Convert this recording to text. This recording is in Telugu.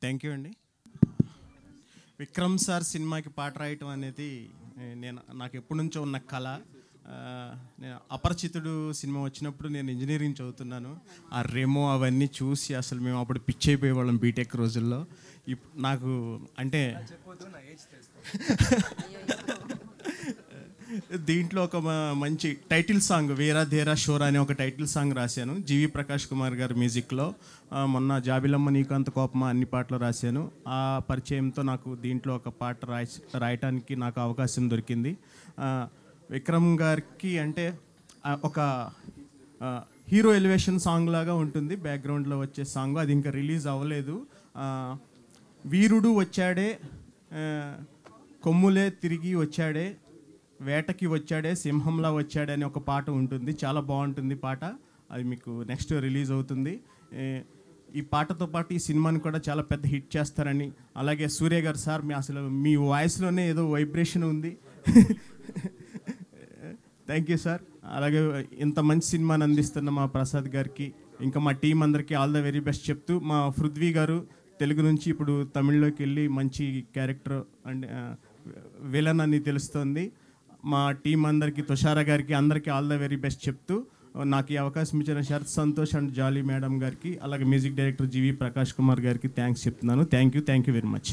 థ్యాంక్ యూ అండి. విక్రమ్ సార్ సినిమాకి పాట రాయటం అనేది నాకు ఎప్పటి నుంచో ఉన్న కళ. నేను అపరిచితుడు సినిమా వచ్చినప్పుడు నేను ఇంజనీరింగ్ చదువుతున్నాను. ఆ రెమో అవన్నీ చూసి అసలు మేము అప్పుడు పిచ్ అయిపోయేవాళ్ళం బీటెక్ రోజుల్లో. నాకు అంటే దీంట్లో ఒక మంచి టైటిల్ సాంగ్ వీరా ధీరా షోరా అనే ఒక టైటిల్ సాంగ్ రాశాను జీవి ప్రకాష్ కుమార్ గారి మ్యూజిక్లో. మొన్న జాబిలమ్మ నీకు అంత కోపమా అన్ని పాటలు రాశాను. ఆ పరిచయంతో నాకు దీంట్లో ఒక పాట రాయటానికి నాకు అవకాశం దొరికింది. విక్రమ్ గారికి అంటే ఒక హీరో ఎలివేషన్ సాంగ్ లాగా ఉంటుంది బ్యాక్గ్రౌండ్లో వచ్చే సాంగ్. అది ఇంకా రిలీజ్ అవ్వలేదు. వీరుడు వచ్చాడే కొమ్ములే తిరిగి వచ్చాడే వేటకి వచ్చాడే సింహంలా వచ్చాడే అనే ఒక పాట ఉంటుంది. చాలా బాగుంటుంది పాట. అది మీకు నెక్స్ట్ రిలీజ్ అవుతుంది. ఈ పాటతో పాటు ఈ సినిమాని కూడా చాలా పెద్ద హిట్ చేస్తారని, అలాగే సూర్య గారు సార్ అసలు మీ వాయిస్లోనే ఏదో వైబ్రేషన్ ఉంది. Thank you sir. అలాగే ఇంత మంచి సినిమాని అందిస్తున్న మా ప్రసాద్ గారికి ఇంకా మా టీం అందరికీ ఆల్ ద వెరీ బెస్ట్ చెప్తూ, మా పృథ్వీ గారు తెలుగు నుంచి ఇప్పుడు తమిళ్లోకి వెళ్ళి మంచి క్యారెక్టర్ అండ్ విలన్ అని తెలుస్తుంది. మా టీం అందరికీ తుషారా గారికి అందరికీ ఆల్ ద వెరీ బెస్ట్ చెప్తూ, నాకు ఈ అవకాశం ఇచ్చిన శరత్ సంతోష్ అండ్ జాలీ మేడం గారికి అలాగే music director GV Prakash Kumar గారికి థ్యాంక్స్ చెప్తున్నాను. Thank you very much.